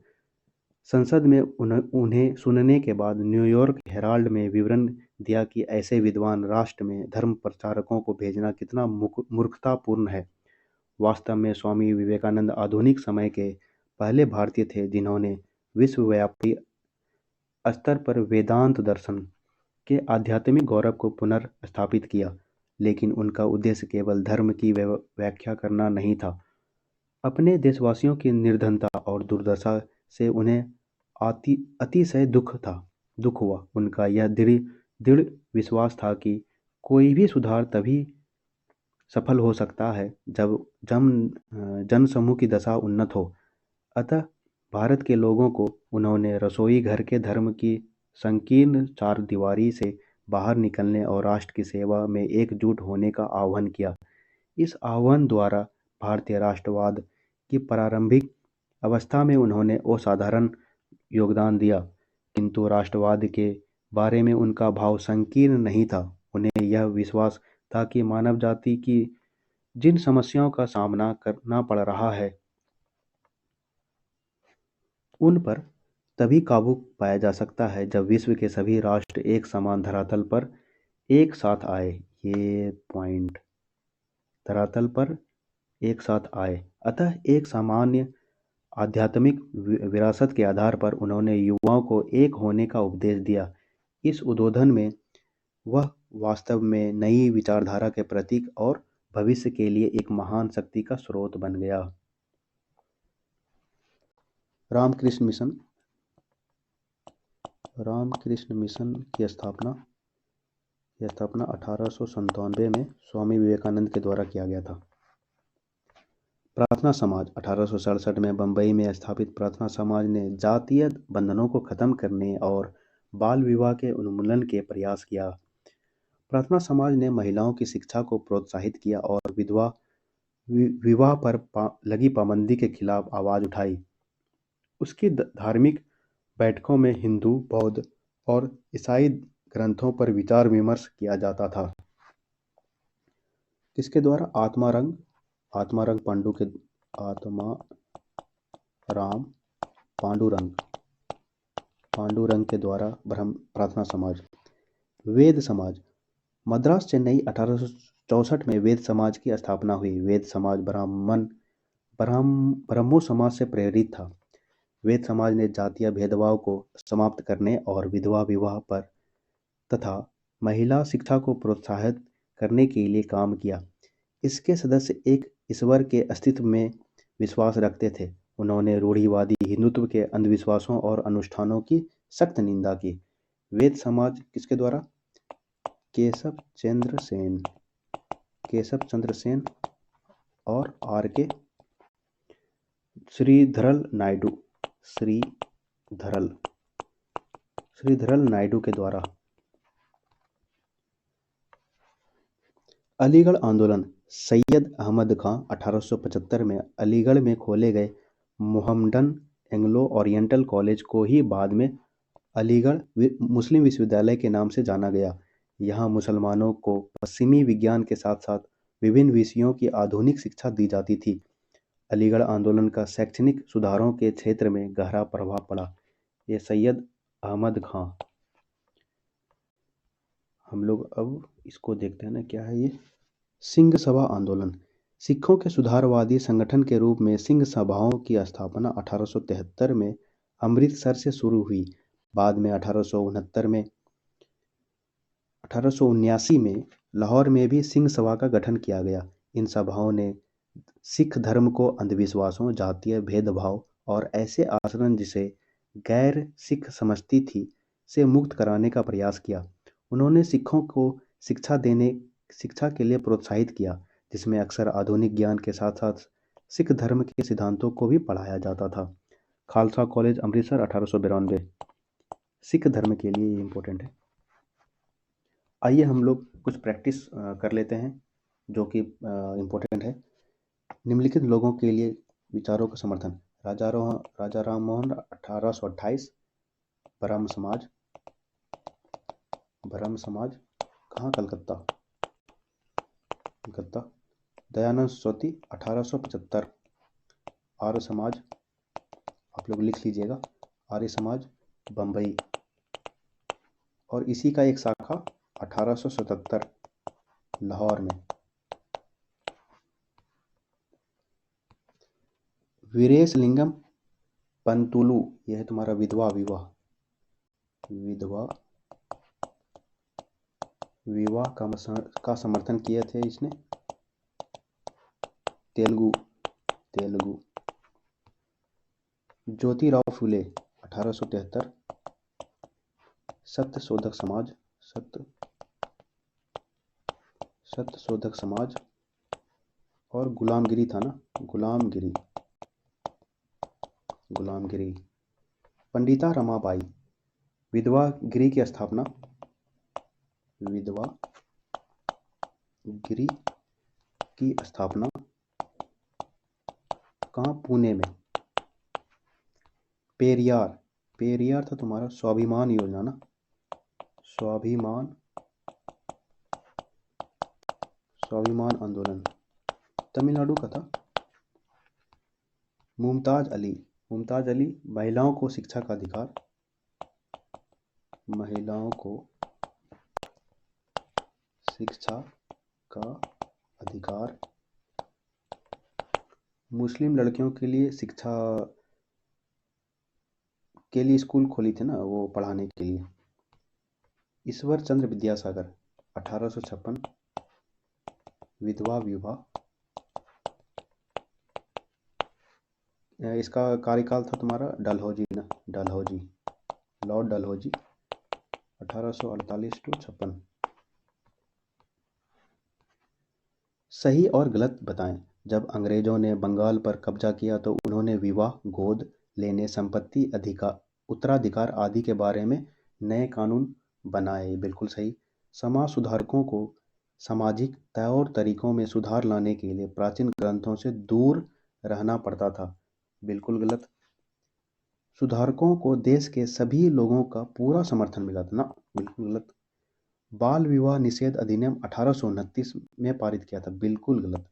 संसद में उन्हें सुनने के बाद न्यूयॉर्क हेराल्ड में विवरण दिया कि ऐसे विद्वान राष्ट्र में धर्म प्रचारकों को भेजना कितना मूर्खतापूर्ण है। वास्तव में स्वामी विवेकानंद आधुनिक समय के पहले भारतीय थे जिन्होंने विश्वव्यापी स्तर पर वेदांत दर्शन के आध्यात्मिक गौरव को पुनर्स्थापित किया, लेकिन उनका उद्देश्य केवल धर्म की व्याख्या करना नहीं था। अपने देशवासियों की निर्धनता और दुर्दशा से उन्हें अतिशय दुख हुआ। उनका यह दृढ़ विश्वास था कि कोई भी सुधार तभी सफल हो सकता है जब जनसमूह की दशा उन्नत हो। अतः भारत के लोगों को उन्होंने रसोई घर के धर्म की संकीर्ण चारदीवारी से बाहर निकलने और राष्ट्र की सेवा में एकजुट होने का आह्वान किया। इस आह्वान द्वारा भारतीय राष्ट्रवाद की प्रारंभिक अवस्था में उन्होंने असाधारण योगदान दिया, किंतु राष्ट्रवाद के बारे में उनका भाव संकीर्ण नहीं था। उन्हें यह विश्वास था कि मानव जाति की जिन समस्याओं का सामना करना पड़ रहा है, उन पर तभी काबू पाया जा सकता है जब विश्व के सभी राष्ट्र एक समान धरातल पर एक साथ आए। ये पॉइंट, धरातल पर एक साथ आए। अतः एक सामान्य आध्यात्मिक विरासत के आधार पर उन्होंने युवाओं को एक होने का उपदेश दिया। इस उद्बोधन में वह वास्तव में नई विचारधारा के प्रतीक और भविष्य के लिए एक महान शक्ति का स्रोत बन गया। रामकृष्ण मिशन। रामकृष्ण मिशन की स्थापना 1897 में स्वामी विवेकानंद के द्वारा किया गया था। प्रार्थना समाज। 1867 में बंबई में स्थापित प्रार्थना समाज ने जातीय बंधनों को खत्म करने और बाल विवाह के उन्मूलन के प्रयास किया। प्रार्थना समाज ने महिलाओं की शिक्षा को प्रोत्साहित किया और विवाह पर लगी पाबंदी के खिलाफ आवाज उठाई। उसकी धार्मिक बैठकों में हिंदू, बौद्ध और ईसाई ग्रंथों पर विचार विमर्श किया जाता था। किसके द्वारा? आत्माराम पांडुरंग के द्वारा प्रार्थना समाज। वेद समाज। मद्रास, चेन्नई, 1864 में वेद समाज की स्थापना हुई। वेद समाज ब्रह्मो समाज से प्रेरित था। वेद समाज ने जातीय भेदभाव को समाप्त करने और विधवा विवाह पर तथा महिला शिक्षा को प्रोत्साहित करने के लिए काम किया। इसके सदस्य एक ईश्वर के अस्तित्व में विश्वास रखते थे। उन्होंने रूढ़िवादी हिंदुत्व के अंधविश्वासों और अनुष्ठानों की सख्त निंदा की। वेद समाज किसके द्वारा? केशव चंद्र सेन और R.K. श्रीधरल नायडू के द्वारा। अलीगढ़ आंदोलन। सैयद अहमद खां 1875 में अलीगढ़ में खोले गए मोहम्मडन एंग्लो ओरिएंटल कॉलेज को ही बाद में अलीगढ़ मुस्लिम विश्वविद्यालय के नाम से जाना गया। यहाँ मुसलमानों को पश्चिमी विज्ञान के साथ साथ विभिन्न विषयों की आधुनिक शिक्षा दी जाती थी। अलीगढ़ आंदोलन का शैक्षणिक सुधारों के क्षेत्र में गहरा प्रभाव पड़ा। ये सैयद अहमद खां। हम लोग अब इसको देखते हैं ना, क्या है ये। सिंह सभा आंदोलन। सिखों के सुधारवादी संगठन के रूप में सिंह सभाओं की स्थापना 1873 में अमृतसर से शुरू हुई। बाद में 1879 में लाहौर में भी सिंह सभा का गठन किया गया। इन सभाओं ने सिख धर्म को अंधविश्वासों, जातीय भेदभाव और ऐसे आचरण जिसे गैर सिख समझती थी से मुक्त कराने का प्रयास किया। उन्होंने सिखों को शिक्षा के लिए प्रोत्साहित किया, जिसमें अक्सर आधुनिक ज्ञान के साथ साथ सिख धर्म के सिद्धांतों को भी पढ़ाया जाता था। खालसा कॉलेज अमृतसर 1892 सिख धर्म के लिए ये इम्पोर्टेंट है। आइए हम लोग कुछ प्रैक्टिस कर लेते हैं जो कि इम्पोर्टेंट है। निम्नलिखित लोगों के लिए विचारों का समर्थन। राजा राम मोहन 1828। ब्रह्म समाज कहाँ? कलकत्ता। दयानंद सरस्वती 1875। आर्य समाज, आप लोग लिख लीजिएगा, आर्य समाज बम्बई। और इसी का एक शाखा 1877 लाहौर में। वीरेशलिंगम पंतुलू, यह है तुम्हारा विधवा विवाह का समर्थन किए थे इसने। तेलुगु। ज्योतिराव फुले 1873। सत्यशोधक समाज और गुलामगिरी था ना, गुलामगिरी। पंडिता रमाबाई, विधवा गिरी की स्थापना कहाँ? पुणे में। पेरियार था तुम्हारा स्वाभिमान योजना ना, स्वाभिमान आंदोलन तमिलनाडु का था। मुमताज अली, महिलाओं को शिक्षा का अधिकार। मुस्लिम लड़कियों के लिए शिक्षा के लिए स्कूल खोली थी ना, वो पढ़ाने के लिए। ईश्वर चंद्र विद्यासागर 1856। विधवा विवाह। इसका कार्यकाल था तुम्हारा लॉर्ड डलहौजी 1848 to 56। सही और गलत बताएं। जब अंग्रेजों ने बंगाल पर कब्जा किया तो उन्होंने विवाह, गोद लेने, संपत्ति उत्तराधिकार आदि के बारे में नए कानून बनाए। बिल्कुल सही। समाज सुधारकों को सामाजिक तौर तरीकों में सुधार लाने के लिए प्राचीन ग्रंथों से दूर रहना पड़ता था। बिल्कुल गलत। सुधारकों को देश के सभी लोगों का पूरा समर्थन मिला था ना, बिल्कुल गलत। बाल विवाह निषेध अधिनियम 1829 में पारित किया था। बिल्कुल गलत।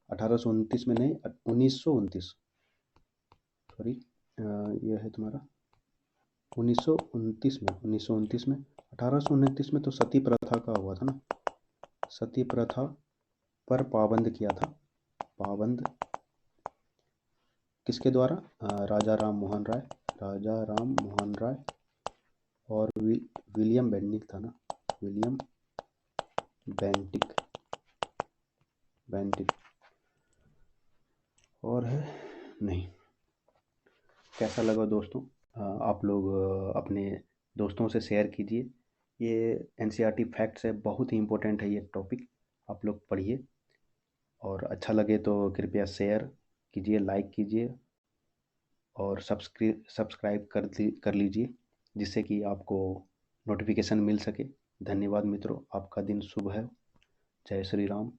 1829 में नहीं, 1929। सॉरी, यह है तुम्हारा 1929 में। 1829 में तो सती प्रथा का हुआ था ना, सती प्रथा पर पाबंद किया था। किसके द्वारा? राजा राम मोहन राय और विलियम बेंटिक था ना, विलियम बेंटिक। और है नहीं। कैसा लगा दोस्तों? आप लोग अपने दोस्तों से शेयर कीजिए। ये एनसीईआरटी फैक्ट्स है, बहुत ही इम्पोर्टेंट है ये टॉपिक। आप लोग पढ़िए और अच्छा लगे तो कृपया शेयर कीजिए, लाइक कीजिए और सब्सक्राइब कर लीजिए, जिससे कि आपको नोटिफिकेशन मिल सके। धन्यवाद मित्रों, आपका दिन शुभ है। जय श्री राम।